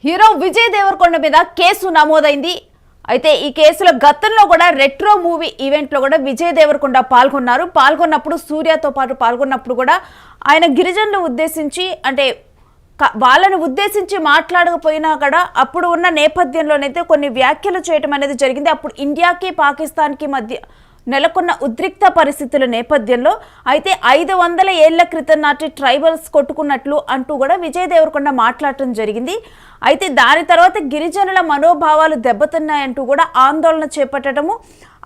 Hero Vijay Deverakonda మీద case నమోదైంది. అయితే ఈ కేసులో గతంలో కూడా రెట్రో మూవీ ఈవెంట్ లో కూడా విజయ్ దేవరకొండ పాల్గొన్నప్పుడు సూర్యతో పాటు పాల్గొన్నప్పుడు కూడా ఆయన గిరిజనులను ఉద్దేశించి అంటే వాళ్ళని ఉద్దేశించి మాట్లాడకపోయినా కూడా అప్పుడు ఉన్న నేపథ్యంలోనైతే కొన్ని వ్యాఖ్యలు చేయడం అనేది జరిగింది. అప్పుడు ఇండియాకి పాకిస్తాన్కి మధ్య నెలకొన్న ఉద్రిక్త పరిస్థితుల నేపథ్యంలో అయితే 500 ఏళ్ల క్రితం నాటి ట్రైబల్స్ కొట్టుకున్నట్లు అంటూ కూడా విజయ్ దేవరకొండ మాట్లాడటం జరిగింది. అయితే దాని తర్వాత గిరిజనుల మనోభావాలు దెబ్బతిన్నాయంటూ కూడా ఆందోళన చేపట్టడము,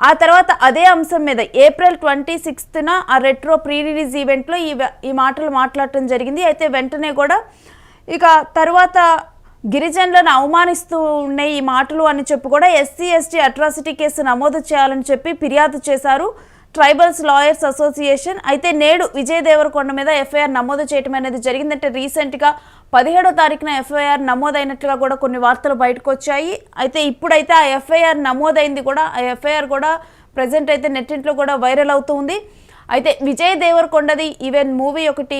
ఆ తర్వాత అదే అంశం మీద ఏప్రిల్ 26న ఆ రెట్రో ప్రీ రిలీజ్ ఈవెంట్లో ఈ మాటలు మాట్లాడటం జరిగింది. అయితే వెంటనే కూడా ఇక తర్వాత గిరిజనులను అవమానిస్తూ ఉన్నాయి ఈ మాటలు అని చెప్పి కూడా SC/ST అట్రాసిటీ కేసు నమోదు చేయాలని చెప్పి ఫిర్యాదు చేశారు ట్రైబల్స్ లాయర్స్ అసోసియేషన్. అయితే నేడు విజయ్ దేవరకొండ మీద FIR నమోదు చేయడం అనేది జరిగిందంటే రీసెంట్గా 17వ తారీఖున FIR నమోదైనట్లుగా కూడా కొన్ని వార్తలు బయటకు వచ్చాయి. అయితే ఇప్పుడైతే ఆ FIR నమోదైంది కూడా, ఆ FIR కూడా ప్రజెంట్ అయితే నెట్టింట్లో కూడా వైరల్ అవుతుంది. అయితే విజయ్ దేవరకొండది ఈవెన్ మూవీ ఒకటి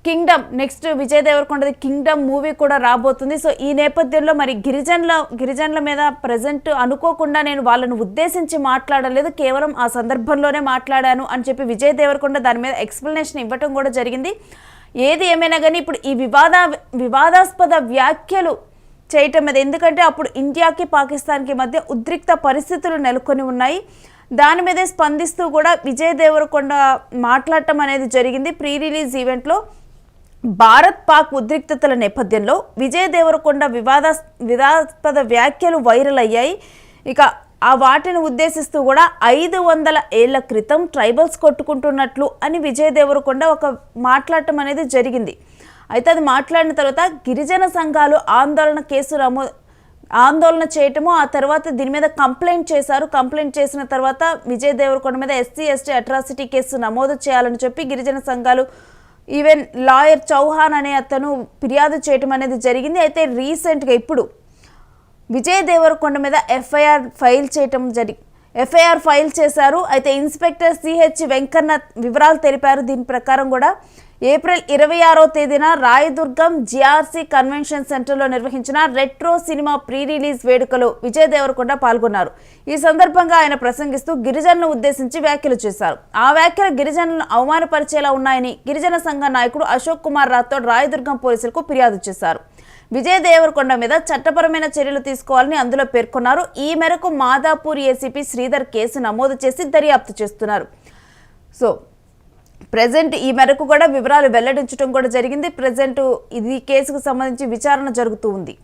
కింగ్డమ్, నెక్స్ట్ విజయ్ దేవరకొండది కింగ్డమ్ మూవీ కూడా రాబోతుంది. సో ఈ నేపథ్యంలో మరి గిరిజనుల మీద ప్రజెంట్ అనుకోకుండా నేను వాళ్ళను ఉద్దేశించి మాట్లాడలేదు, కేవలం ఆ సందర్భంలోనే మాట్లాడాను అని చెప్పి విజయ్ దేవరకొండ దాని మీద ఎక్స్ప్లెనేషన్ ఇవ్వటం కూడా జరిగింది. ఏది ఏమైనా కానీ ఇప్పుడు ఈ వివాదాస్పద వ్యాఖ్యలు చేయటం మీద, ఎందుకంటే అప్పుడు ఇండియాకి పాకిస్తాన్కి మధ్య ఉద్రిక్త పరిస్థితులు నెలకొని ఉన్నాయి. దాని మీదే స్పందిస్తూ కూడా విజయ్ దేవరకొండ మాట్లాడటం అనేది జరిగింది. ప్రీ రిలీజ్ ఈవెంట్లో భారత్ పాక్ ఉద్రిక్తతల నేపథ్యంలో విజయ్ దేవరకొండ వివాదాస్పద వ్యాఖ్యలు వైరల్ అయ్యాయి. ఇక ఆ వాటిని ఉద్దేశిస్తూ కూడా 500 ఏళ్ల క్రితం ట్రైబల్స్ కొట్టుకుంటున్నట్లు అని విజయ్ దేవరకొండ ఒక మాట్లాడటం అనేది జరిగింది. అయితే అది మాట్లాడిన తర్వాత గిరిజన సంఘాలు ఆందోళన చేయటము, ఆ తర్వాత దీని మీద కంప్లైంట్ చేశారు. కంప్లైంట్ చేసిన తర్వాత విజయ్ దేవరకొండ మీద SC/ST అట్రాసిటీ కేసు నమోదు చేయాలని చెప్పి గిరిజన సంఘాలు ఈవెన్ లాయర్ చౌహాన్ అనే అతను ఫిర్యాదు చేయటం అనేది జరిగింది. అయితే రీసెంట్గా ఇప్పుడు విజయ్ దేవరకొండ మీద FIR ఫైల్ చేశారు. అయితే ఇన్స్పెక్టర్ CH వెంకన్నత్ వివరాలు తెలిపారు. దీని ప్రకారం కూడా ఏప్రిల్ 26వ తేదీన రాయదుర్గం GRC కన్వెన్షన్ సెంటర్లో నిర్వహించిన రెట్రో సినిమా ప్రీ రిలీజ్ వేడుకలో విజయ్ దేవరకొండ పాల్గొన్నారు. ఈ సందర్భంగా ఆయన ప్రసంగిస్తూ గిరిజనులను ఉద్దేశించి వ్యాఖ్యలు చేశారు. ఆ వ్యాఖ్యలు గిరిజనులను అవమానపరిచేలా ఉన్నాయని గిరిజన సంఘ నాయకుడు అశోక్ కుమార్ రాథోడ్ రాయదుర్గం పోలీసులకు ఫిర్యాదు చేశారు. విజయ్ దేవరకొండ మీద చట్టపరమైన చర్యలు తీసుకోవాలని అందులో పేర్కొన్నారు. ఈ మేరకు మాదాపూర్ ACP శ్రీధర్ కేసు నమోదు చేసి దర్యాప్తు చేస్తున్నారు. సో ప్రజెంట్ ఈ మేరకు కూడా వివరాలు వెల్లడించడం కూడా జరిగింది. ప్రజెంట్ ఇది కేసుకు సంబంధించి విచారణ జరుగుతూ ఉంది.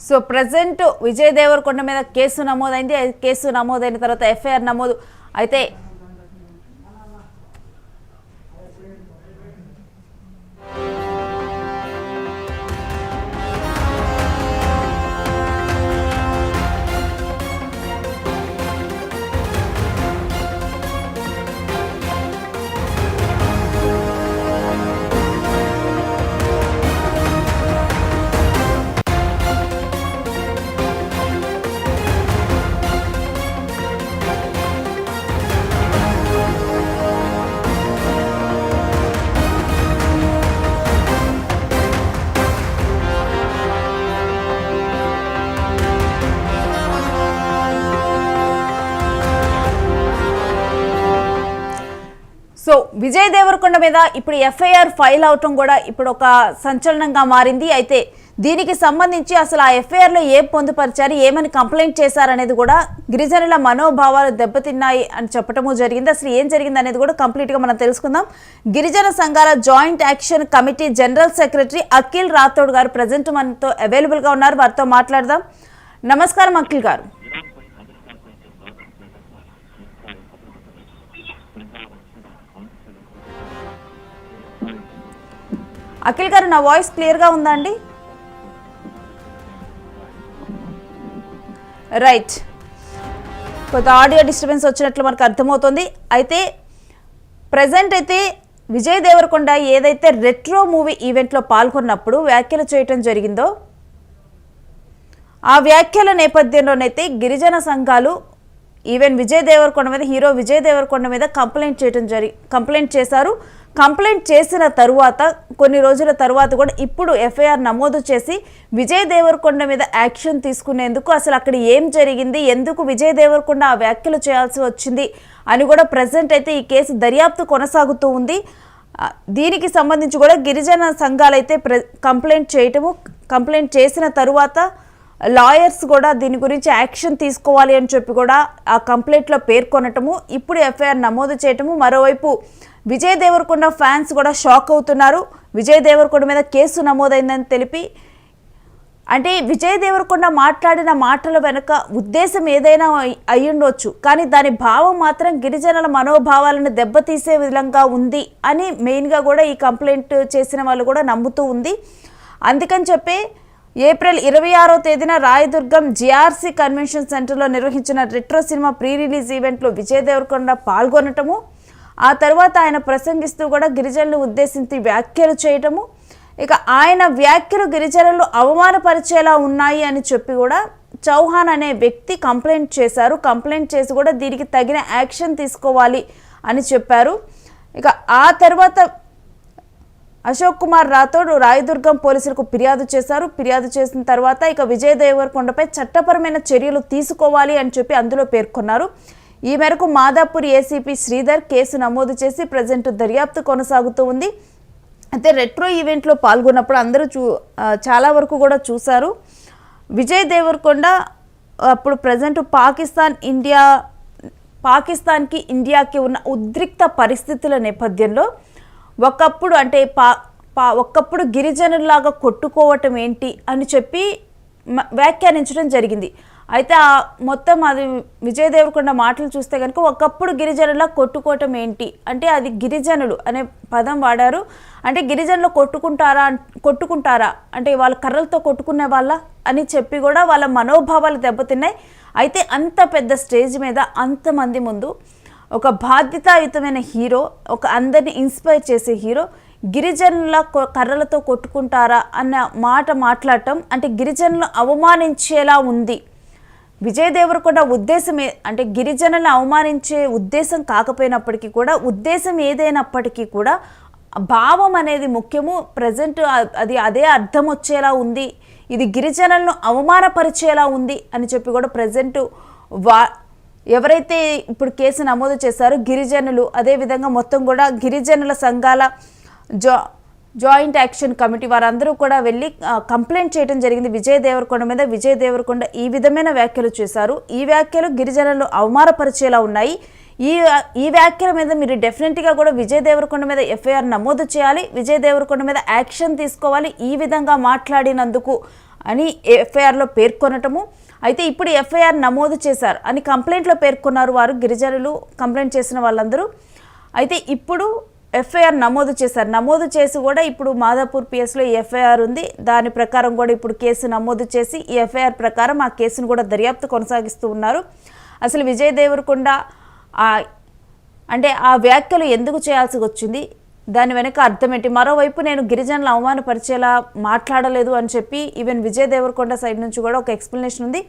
సో ప్రజెంట్ విజయ్ దేవరకొండ మీద కేసు నమోదైంది. కేసు నమోదైన తర్వాత FIR నమోదు అయితే సో విజయ్ దేవరకొండ మీద ఇప్పుడు FIR ఫైల్ అవటం కూడా ఇప్పుడు ఒక సంచలనంగా మారింది. అయితే దీనికి సంబంధించి అసలు ఆ ఎఫ్ఐఆర్లో ఏం పొందుపరిచారు, ఏమని కంప్లైంట్ చేశారనేది కూడా గిరిజనుల మనోభావాలు దెబ్బతిన్నాయి అని చెప్పడము జరిగింది. అసలు ఏం జరిగింది అనేది కూడా కంప్లీట్గా మనం తెలుసుకుందాం. గిరిజన సంఘాల joint action committee general secretary Akhil Rathod గారు ప్రజెంట్ మనతో అవైలబుల్గా ఉన్నారు. వారితో మాట్లాడదాం. నమస్కారం అఖిల్ గారు. అఖిల్ గారు, నా వాయిస్ క్లియర్గా ఉందా అండి? రైట్, కొంత ఆడియో డిస్టర్బెన్స్ వచ్చినట్లు మనకు అర్థమవుతుంది. అయితే ప్రజెంట్ అయితే విజయ్ దేవరకొండ ఏదైతే రెట్రో మూవీ ఈవెంట్లో పాల్గొన్నప్పుడు వ్యాఖ్యలు చేయటం జరిగిందో ఆ వ్యాఖ్యల నేపథ్యంలోనైతే గిరిజన సంఘాలు ఈవెన్ విజయ్ దేవరకొండ మీద, హీరో విజయ్ దేవరకొండ మీద కంప్లైంట్ చేశారు. కంప్లైంట్ చేసిన తరువాత కొన్ని రోజుల తరువాత కూడా ఇప్పుడు ఎఫ్ఐఆర్ నమోదు చేసి విజయ్ దేవరకొండ మీద యాక్షన్ తీసుకునేందుకు అసలు అక్కడ ఏం జరిగింది, ఎందుకు విజయ్ దేవరకొండ ఆ వ్యాఖ్యలు చేయాల్సి వచ్చింది అని కూడా ప్రజెంట్ అయితే ఈ కేసు దర్యాప్తు కొనసాగుతూ ఉంది. దీనికి సంబంధించి కూడా గిరిజన సంఘాలు అయితే కంప్లైంట్ చేసిన తరువాత లాయర్స్ కూడా దీని గురించి యాక్షన్ తీసుకోవాలి అని చెప్పి కూడా ఆ కంప్లైంట్లో పేర్కొనటము, ఇప్పుడు ఎఫ్ఐఆర్ నమోదు చేయటము. మరోవైపు విజయ్ దేవరకొండ ఫ్యాన్స్ కూడా షాక్ అవుతున్నారు. విజయ్ దేవరకొండ మీద కేసు నమోదైందని తెలిపి, అంటే విజయ్ దేవరకొండ మాట్లాడిన మాటల వెనుక ఉద్దేశం ఏదైనా అయ్యుండొచ్చు, కానీ దాని భావం మాత్రం గిరిజనుల మనోభావాలను దెబ్బతీసే విధంగా ఉంది అని మెయిన్గా కూడా ఈ కంప్లైంట్ చేసిన వాళ్ళు కూడా నమ్ముతూ ఉంది. అందుకని చెప్పి ఏప్రిల్ 26వ తేదీన రాయదుర్గం జిఆర్సి కన్వెన్షన్ సెంటర్లో నిర్వహించిన రెట్రో సినిమా ప్రీ రిలీజ్ ఈవెంట్లో విజయ్ దేవరకొండ పాల్గొనటము, ఆ తర్వాత ఆయన ప్రసంగిస్తూ కూడా గిరిజనులు ఉద్దేశించి వ్యాఖ్యలు చేయటము, ఇక ఆయన వ్యాఖ్యలు గిరిజనులు అవమానపరిచేలా ఉన్నాయి అని చెప్పి కూడా చౌహాన్ అనే వ్యక్తి కంప్లైంట్ చేశారు. కంప్లైంట్ చేసి కూడా దీనికి తగిన యాక్షన్ తీసుకోవాలి అని చెప్పారు. ఇక ఆ తర్వాత అశోక్ కుమార్ రాథోడ్ రాయదుర్గం పోలీసులకు ఫిర్యాదు చేశారు. ఫిర్యాదు చేసిన తర్వాత ఇక విజయ్ దేవరకొండపై చట్టపరమైన చర్యలు తీసుకోవాలి అని చెప్పి అందులో పేర్కొన్నారు. ఈ మేరకు మాదాపూర్ ఏసీపీ శ్రీధర్ కేసు నమోదు చేసి ప్రజెంట్ దర్యాప్తు కొనసాగుతూ ఉంది. అయితే రెట్రో ఈవెంట్లో పాల్గొన్నప్పుడు అందరూ చాలా వరకు కూడా చూశారు. విజయ్ దేవరకొండ అప్పుడు ప్రజెంట్ పాకిస్తాన్కి ఇండియాకి ఉన్న ఉద్రిక్త పరిస్థితుల నేపథ్యంలో ఒకప్పుడు అంటే ఒకప్పుడు గిరిజనుల్లాగా కొట్టుకోవటం ఏంటి అని చెప్పి వ్యాఖ్యానించడం జరిగింది. అయితే ఆ మొత్తం అది విజయ్ దేవరకొండ మాటలు చూస్తే కనుక ఒకప్పుడు గిరిజనులా కొట్టుకోవటం ఏంటి అంటే అది గిరిజనులు అనే పదం వాడారు. అంటే గిరిజనులు కొట్టుకుంటారా అంటే వాళ్ళ కర్రలతో కొట్టుకునే వాళ్ళ అని చెప్పి కూడా వాళ్ళ మనోభావాలు దెబ్బతిన్నాయి. అయితే అంత పెద్ద స్టేజ్ మీద అంతమంది ముందు ఒక బాధ్యతాయుతమైన హీరో, ఒక అందరిని ఇన్స్పైర్ చేసే హీరో గిరిజనుల కర్రలతో కొట్టుకుంటారా అన్న మాట మాట్లాడటం అంటే గిరిజనులు అవమానించేలా ఉంది. విజయ్ దేవరకొండ ఉద్దేశం అంటే గిరిజనులను అవమానించే ఉద్దేశం కాకపోయినప్పటికీ కూడా, ఉద్దేశం ఏదైనప్పటికీ కూడా భావం అనేది ముఖ్యము. ప్రజెంట్ అదే అర్థం వచ్చేలా ఉంది, ఇది గిరిజనులను అవమానపరిచేలా ఉంది అని చెప్పి కూడా ప్రజెంట్ ఎవరైతే ఇప్పుడు కేసు నమోదు చేశారో గిరిజనులు, అదేవిధంగా మొత్తం కూడా గిరిజనుల సంఘాల జాయింట్ యాక్షన్ కమిటీ వారందరూ కూడా వెళ్ళి కంప్లైంట్ చేయడం జరిగింది విజయ్ దేవరకొండ మీద. విజయ్ దేవరకొండ ఈ విధమైన వ్యాఖ్యలు చేశారు. ఈ వ్యాఖ్యలు గిరిజనులు అవమానపరిచేలా ఉన్నాయి. ఈ వ్యాఖ్యల మీద మీరు డెఫినెట్గా కూడా విజయ్ దేవరకొండ మీద ఎఫ్ఐఆర్ నమోదు చేయాలి, విజయ్ దేవరకొండ మీద యాక్షన్ తీసుకోవాలి ఈ విధంగా మాట్లాడినందుకు అని ఎఫ్ఐఆర్లో పేర్కొనటము. అయితే ఇప్పుడు ఎఫ్ఐఆర్ నమోదు చేశారు అని కంప్లైంట్లో పేర్కొన్నారు వారు, గిరిజనులు కంప్లైంట్ చేసిన వాళ్ళందరూ. అయితే ఇప్పుడు ఎఫ్ఐఆర్ నమోదు చేశారు. నమోదు చేసి కూడా ఇప్పుడు మాదాపూర్ పిఎస్లో ఎఫ్ఐఆర్ ఉంది. దాని ప్రకారం కూడా ఇప్పుడు కేసు నమోదు చేసి ఈ ఎఫ్ఐఆర్ ప్రకారం ఆ కేసును కూడా దర్యాప్తు కొనసాగిస్తూ ఉన్నారు. అసలు విజయ్ దేవరకొండ అంటే ఆ వ్యాఖ్యలు ఎందుకు చేయాల్సి వచ్చింది, దాని వెనక అర్థం ఏంటి? మరోవైపు నేను గిరిజనులు అవమానపరిచేలా మాట్లాడలేదు అని చెప్పి ఈవెన్ విజయ్ దేవరకొండ సైడ్ నుంచి కూడా ఒక ఎక్స్ప్లెనేషన్ ఉంది.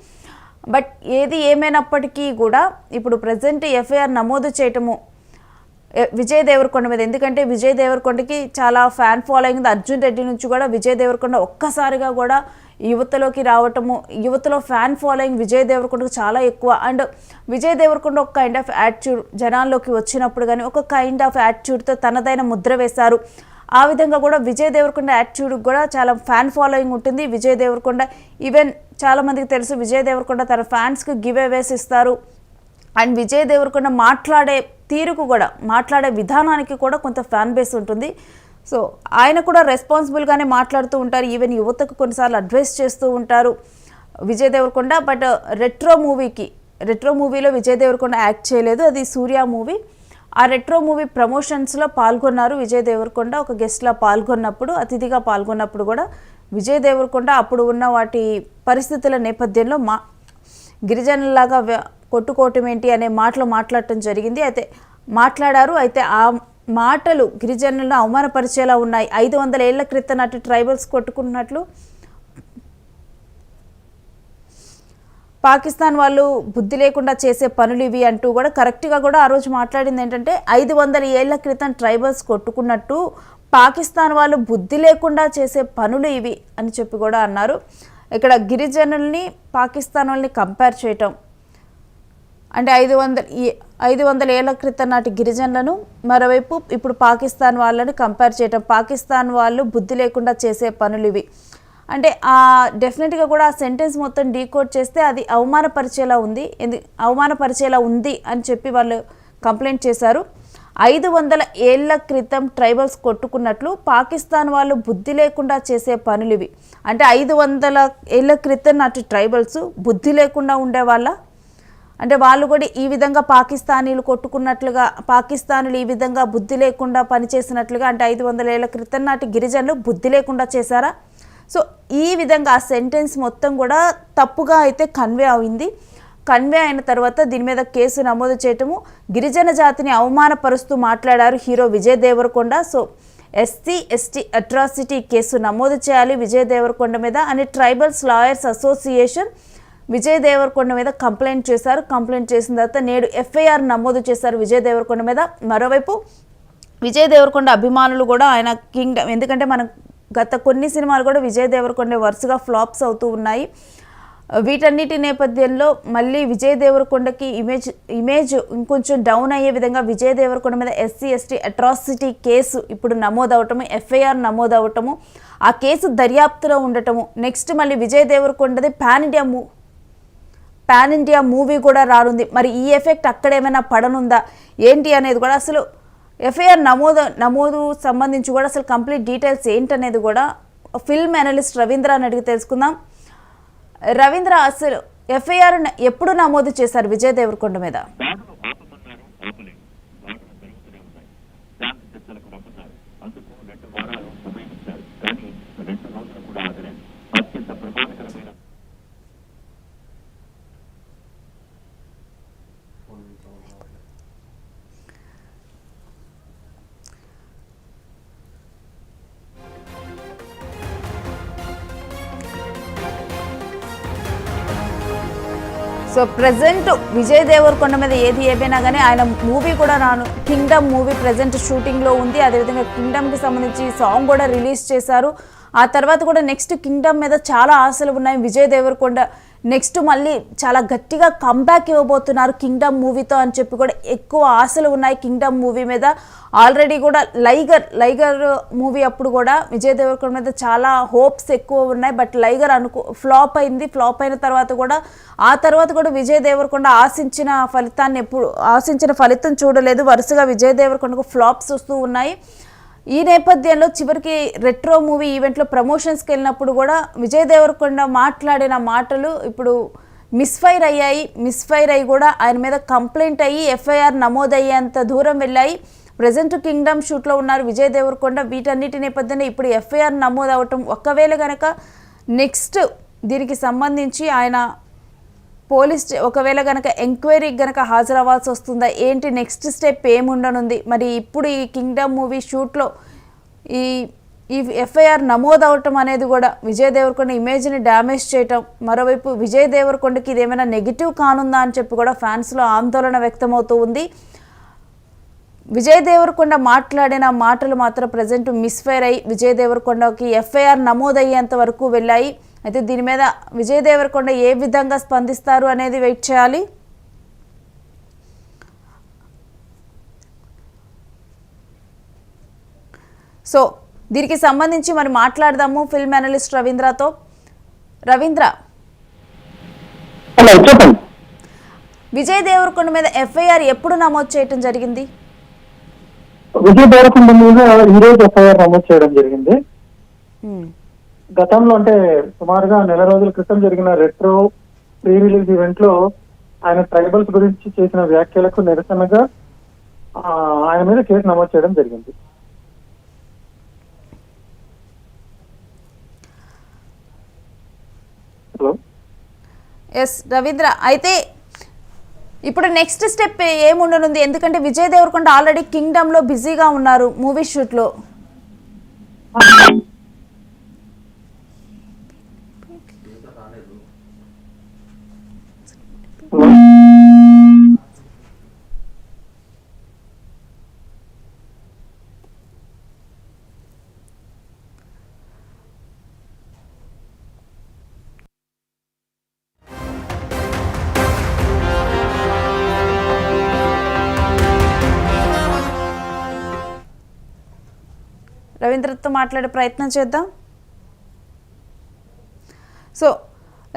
బట్ ఏది ఏమైనప్పటికీ కూడా ఇప్పుడు ప్రజెంట్ ఎఫ్ఐఆర్ నమోదు చేయటము విజయ్ దేవరకొండ మీద, ఎందుకంటే విజయ్ దేవరకొండకి చాలా ఫ్యాన్ ఫాలోయింగ్ ఉంది. అర్జున్ రెడ్డి నుంచి కూడా విజయ్ దేవరకొండ ఒక్కసారిగా కూడా యువతలోకి రావటము, యువతలో ఫ్యాన్ ఫాలోయింగ్ విజయ్ దేవరకొండకు చాలా ఎక్కువ. అండ్ విజయ్ దేవరకొండ ఒక కైండ్ ఆఫ్ యాటిట్యూడ్ జనాల్లోకి వచ్చినప్పుడు కానీ ఒక కైండ్ ఆఫ్ యాటిట్యూడ్తో తనదైన ముద్ర వేశారు. ఆ విధంగా కూడా విజయ్ దేవరకొండ యాటిట్యూడ్కి కూడా చాలా ఫ్యాన్ ఫాలోయింగ్ ఉంటుంది. విజయ్ దేవరకొండ ఈవెన్ చాలామందికి తెలుసు విజయ్ దేవరకొండ తన ఫ్యాన్స్కి గివ్ అవేస్ ఇస్తారు. అండ్ విజయ్ దేవరకొండ మాట్లాడే తీరుకు కూడా మాట్లాడే విధానానికి కూడా కొంత ఫ్యాన్ బేస్ ఉంటుంది. సో ఆయన కూడా రెస్పాన్సిబుల్గానే మాట్లాడుతూ ఉంటారు. ఈవెన్ యువతకు కొన్నిసార్లు అడ్వైస్ చేస్తూ ఉంటారు విజయ్ దేవరకొండ. బట్ రెట్రో మూవీలో విజయ్ దేవరకొండ యాక్ట్ చేయలేదు, అది సూర్య మూవీ. ఆ రెట్రో మూవీ ప్రమోషన్స్లో పాల్గొన్నారు విజయ్ దేవరకొండ. ఒక గెస్ట్లా పాల్గొన్నప్పుడు, అతిథిగా పాల్గొన్నప్పుడు కూడా విజయ్ దేవరకొండ అప్పుడు ఉన్న వాటి పరిస్థితుల నేపథ్యంలో గిరిజనులాగా కొట్టుకోవటం ఏంటి అనే మాటలు మాట్లాడటం జరిగింది. అయితే మాట్లాడారు. అయితే ఆ మాటలు గిరిజనులను అవమానపరిచేలా ఉన్నాయి. 500 ఏళ్ల క్రితం నాటి ట్రైబల్స్ కొట్టుకున్నట్లు పాకిస్తాన్ వాళ్ళు బుద్ధి లేకుండా చేసే పనులు ఇవి అంటూ కూడా కరెక్ట్గా కూడా ఆ రోజు మాట్లాడింది ఏంటంటే 500 ఏళ్ల క్రితం ట్రైబల్స్ కొట్టుకున్నట్టు పాకిస్తాన్ వాళ్ళు బుద్ధి లేకుండా చేసే పనులు ఇవి అని చెప్పి కూడా అన్నారు. ఇక్కడ గిరిజనుల్ని పాకిస్తాన్ వాళ్ళని కంపేర్ చేయటం అంటే 500 ఏళ్ల క్రితం నాటి గిరిజనులను మరోవైపు ఇప్పుడు పాకిస్తాన్ వాళ్ళని కంపేర్ చేయటం, పాకిస్తాన్ వాళ్ళు బుద్ధి లేకుండా చేసే పనులు ఇవి అంటే డెఫినెట్గా కూడా ఆ సెంటెన్స్ మొత్తం డీకోడ్ చేస్తే అది అవమానపరిచేలా ఉంది అని చెప్పి వాళ్ళు కంప్లైంట్ చేశారు. 500 ఏళ్ల క్రితం ట్రైబల్స్ కొట్టుకున్నట్లు పాకిస్తాన్ వాళ్ళు బుద్ధి లేకుండా చేసే పనులు ఇవి అంటే 500 ఏళ్ల క్రితం నాటి ట్రైబల్స్ బుద్ధి లేకుండా ఉండేవాళ్ళ అంటే వాళ్ళు కూడా ఈ విధంగా పాకిస్తానీలు కొట్టుకున్నట్లుగా, పాకిస్తానులు ఈ విధంగా బుద్ధి లేకుండా పనిచేసినట్లుగా అంటే 500 ఏళ్ల క్రితం నాటి గిరిజనులు బుద్ధి లేకుండా చేశారా? సో ఈ విధంగా ఆ సెంటెన్స్ మొత్తం కూడా తప్పుగా అయితే కన్వే అయింది. కన్వే అయిన తర్వాత దీని మీద కేసు నమోదు చేయటము, గిరిజన జాతిని అవమానపరుస్తూ మాట్లాడారు hero Vijay Deverakonda. So SC/ST atrocity case నమోదు చేయాలి విజయ్ దేవరకొండ మీద అని tribals lawyers association Vijay Deverakonda మీద కంప్లైంట్ చేశారు. కంప్లైంట్ చేసిన తర్వాత నేడు FIR నమోదు చేశారు విజయ్ దేవరకొండ మీద. మరోవైపు విజయ్ దేవరకొండ అభిమానులు కూడా ఆయన కింగ్డమ్, ఎందుకంటే మనం గత కొన్ని సినిమాలు కూడా విజయ్ దేవరకొండ వరుసగా ఫ్లాప్స్ అవుతూ ఉన్నాయి. వీటన్నిటి నేపథ్యంలో మళ్ళీ విజయ్ దేవరకొండకి ఇమేజ్ ఇంకొంచెం డౌన్ అయ్యే విధంగా విజయ్ దేవరకొండ మీద SC/ST అట్రాసిటీ కేసు ఇప్పుడు నమోదవటము, FIR నమోదవటము, ఆ కేసు దర్యాప్తులో ఉండటము, నెక్స్ట్ మళ్ళీ విజయ్ దేవరకొండది పాన్ ఇండియా మూవీ కూడా రానుంది. మరి ఈ ఎఫెక్ట్ అక్కడేమైనా పడనుందా ఏంటి అనేది కూడా, అసలు FIR నమోదు సంబంధించి కూడా అసలు కంప్లీట్ డీటెయిల్స్ ఏంటనేది కూడా ఫిల్మ్ అనలిస్ట్ రవీంద్ర అని అడిగి తెలుసుకుందాం. రవీంద్ర, అసలు FIR ఎప్పుడు నమోదు చేశారు విజయ్ దేవరకొండ మీద? సో ప్రజెంట్ విజయ్ దేవరకొండ మీద ఏది ఏమైనా కానీ ఆయన మూవీ కూడా కింగ్డమ్ మూవీ ప్రజెంట్ షూటింగ్లో ఉంది. అదేవిధంగా కింగ్డమ్కి సంబంధించి సాంగ్ కూడా రిలీజ్ చేశారు. ఆ తర్వాత కూడా నెక్స్ట్ కింగ్డమ్ మీద చాలా ఆశలు ఉన్నాయి విజయ్ దేవరకొండ. నెక్స్ట్ మళ్ళీ చాలా గట్టిగా కంబ్యాక్ ఇవ్వబోతున్నారు కింగ్డమ్ మూవీతో అని చెప్పి కూడా ఎక్కువ ఆశలు ఉన్నాయి కింగ్డమ్ మూవీ మీద. ఆల్రెడీ కూడా లైగర్ మూవీ అప్పుడు కూడా విజయ్ దేవరకొండ మీద చాలా హోప్స్ ఎక్కువ ఉన్నాయి. బట్ లైగర్ ఫ్లాప్ అయింది. ఫ్లాప్ అయిన తర్వాత కూడా ఆ తర్వాత కూడా విజయ్ దేవరకొండ ఆశించిన ఫలితం చూడలేదు. వరుసగా విజయ్ దేవరకొండకు ఫ్లాప్స్ వస్తూ ఉన్నాయి. ఈ నేపథ్యంలో చివరికి రెట్రో మూవీ ఈవెంట్లో ప్రమోషన్స్కి వెళ్ళినప్పుడు కూడా విజయ్ దేవరకొండ మాట్లాడిన మాటలు ఇప్పుడు మిస్ఫైర్ అయ్యి కూడా ఆయన మీద కంప్లైంట్ అయ్యి FIR నమోదయ్యేంత దూరం వెళ్ళాయి. ప్రజెంట్ కింగ్డమ్ షూట్లో ఉన్నారు విజయ్ దేవరకొండ. వీటన్నిటి నేపథ్యంలో ఇప్పుడు FIR నమోదు అవటం, ఒకవేళ కనుక నెక్స్ట్ దీనికి సంబంధించి ఆయన ఒకవేళ కనుక ఎంక్వైరీకి కనుక హాజరవ్వాల్సి వస్తుందా ఏంటి, నెక్స్ట్ స్టెప్ ఏముండనుంది మరి? ఇప్పుడు ఈ కింగ్డమ్ మూవీ షూట్లో ఈ FIR నమోదు అవటం అనేది కూడా విజయ్ దేవరకొండ ఇమేజ్ని డ్యామేజ్ చేయటం, మరోవైపు విజయ్ దేవరకొండకి ఇదేమైనా నెగిటివ్ కానుందా అని చెప్పి కూడా ఫ్యాన్స్లో ఆందోళన వ్యక్తమవుతూ ఉంది. విజయ్ దేవరకొండ మాట్లాడిన మాటలు మాత్రం ప్రజెంట్ మిస్ఫైర్ అయ్యి విజయ్ దేవరకొండకి FIR నమోదయ్యేంత వరకు వెళ్ళాయి. అయితే దీని మీద విజయ్ దేవరకొండ ఏ విధంగా స్పందిస్తారు అనేది వెయిట్ చేయాలి. సో దీనికి సంబంధించి మరి మాట్లాడదాము ఫిల్మ్ అనలిస్ట్ రవీంద్రతో. రవీంద్ర, విజయ్ దేవరకొండ మీద ఎఫ్ఐఆర్ ఎప్పుడు నమోదు చేయడం జరిగింది? విజయ్ దేవరకొండ మీద ఈరోజు ఎఫ్ఐఆర్ నమోదు చేయడం జరిగింది. గతంలో అంటే సుమారుగా నెల రోజుల క్రితం జరిగిన రెట్రో ప్రీ రిలీజ్ ఈవెంట్ లో ఆయన ట్రైబల్స్ గురించి చేసిన వ్యాఖ్యలకు నిరసనగా ఆయన మీద కేసు నమోదు చేయడం జరిగింది. హలో ఎస్ రవీంద్ర, అయితే ఇప్పుడు నెక్స్ట్ స్టెప్ ఏముండనుంది? ఎందుకంటే విజయ్ దేవరకొండ ఆల్రెడీ కింగ్డమ్ లో బిజీగా ఉన్నారు మూవీ షూట్ లో. రవీంద్రతో మాట్లాడే ప్రయత్నం చేద్దాం. సో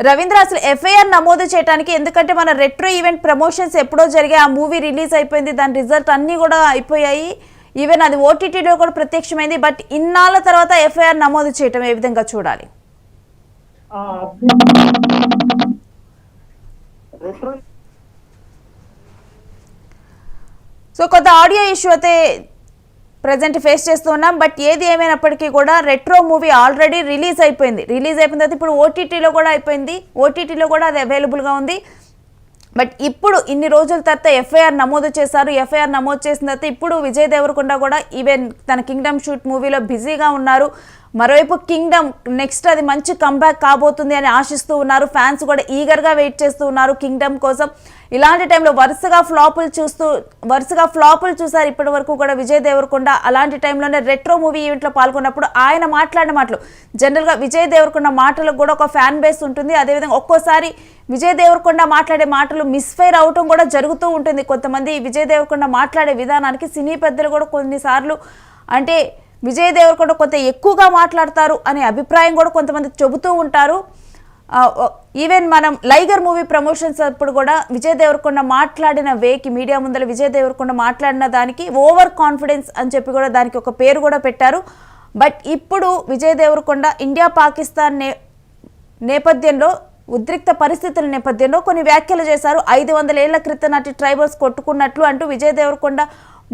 రవీంద్ర, అసలు ఎఫ్ఐఆర్ నమోదు చేయడానికి, ఎందుకంటే మన రెట్రో ఈవెంట్ ప్రమోషన్స్ ఎప్పుడో జరిగాయి, ఆ మూవీ రిలీజ్ అయిపోయింది, దాని రిజల్ట్ అన్నీ కూడా అయిపోయాయి, ఈవెన్ అది ఓటీటీలో కూడా ప్రత్యక్షమైంది. బట్ ఇన్నాళ్ళ తర్వాత ఎఫ్ఐఆర్ నమోదు చేయటం ఏ విధంగా చూడాలి? సో కొంత ఆడియో ఇష్యూ అయితే ప్రజెంట్ ఫేస్ చేస్తూ ఉన్నాం. బట్ ఏది ఏమైనప్పటికీ కూడా రెట్రో మూవీ ఆల్రెడీ రిలీజ్ అయిపోయింది. రిలీజ్ అయిపోయిన తర్వాత ఇప్పుడు ఓటీటీలో కూడా అయిపోయింది, ఓటీటీలో కూడా అది అవైలబుల్గా ఉంది. బట్ ఇప్పుడు ఇన్ని రోజుల తర్వాత ఎఫ్ఐఆర్ నమోదు చేశారు. ఎఫ్ఐఆర్ నమోదు చేసిన తర్వాత ఇప్పుడు విజయ్ దేవరకొండ కూడా ఈవెన్ తన కింగ్డమ్ షూట్ మూవీలో బిజీగా ఉన్నారు. మరోవైపు కింగ్డమ్ నెక్స్ట్ అది మంచి కంబ్యాక్ కాబోతుంది అని ఆశిస్తూ ఉన్నారు. ఫ్యాన్స్ కూడా ఈగర్గా వెయిట్ చేస్తూ ఉన్నారు కింగ్డమ్ కోసం. ఇలాంటి టైంలో వరుసగా ఫ్లాపులు చూసారు ఇప్పటి వరకు కూడా విజయ్ దేవరకొండ. అలాంటి టైంలోనే రెట్రో మూవీ ఈవెంట్లో పాల్గొన్నప్పుడు ఆయన మాట్లాడిన మాటలు, జనరల్గా విజయ్ దేవరకొండ మాటలకు కూడా ఒక ఫ్యాన్ బేస్ ఉంటుంది. అదేవిధంగా ఒక్కోసారి విజయ్ దేవరకొండ మాట్లాడే మాటలు మిస్ఫైర్ అవటం కూడా జరుగుతూ ఉంటుంది. కొంతమంది విజయ్ దేవరకొండ మాట్లాడే విధానానికి సినీ పెద్దలు కూడా కొన్నిసార్లు అంటే విజయ్ దేవరకొండ కొంత ఎక్కువగా మాట్లాడతారు అనే అభిప్రాయం కూడా కొంతమంది చెబుతూ ఉంటారు. ఈవెన్ మనం లైగర్ మూవీ ప్రమోషన్స్ అప్పుడు కూడా విజయ్ దేవరకొండ మాట్లాడిన వేకి, మీడియా ముందర విజయ్ దేవరకొండ మాట్లాడిన దానికి ఓవర్ కాన్ఫిడెన్స్ అని చెప్పి కూడా దానికి ఒక పేరు కూడా పెట్టారు. బట్ ఇప్పుడు విజయ్ దేవరకొండ ఇండియా పాకిస్తాన్ నేపథ్యంలో, ఉద్రిక్త పరిస్థితుల నేపథ్యంలో కొన్ని వ్యాఖ్యలు చేశారు. 500 ఏళ్ల క్రితం నాటి ట్రైబల్స్ కొట్టుకున్నట్లు అంటూ విజయ్ దేవరకొండ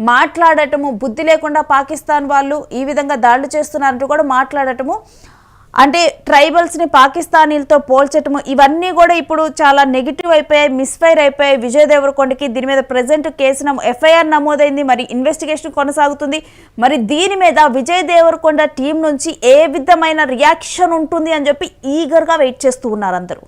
మాట్లాడటము, బుద్ధి లేకుండా పాకిస్తాన్ వాళ్ళు ఈ విధంగా దాడులు చేస్తున్నారంటూ కూడా మాట్లాడటము, అంటే ట్రైబల్స్ని పాకిస్తానీలతో పోల్చటము, ఇవన్నీ కూడా ఇప్పుడు చాలా నెగిటివ్ అయిపోయాయి, మిస్ఫైర్ అయిపోయాయి విజయ్ దేవరకొండకి. దీని మీద ప్రజెంట్ కేసు ఎఫ్ఐఆర్ నమోదైంది, మరి ఇన్వెస్టిగేషన్ కొనసాగుతుంది. మరి దీని మీద విజయ్ దేవరకొండ టీం నుంచి ఏ విధమైన రియాక్షన్ ఉంటుంది అని చెప్పి ఈగర్గా వెయిట్ చేస్తూ ఉన్నారు అందరూ.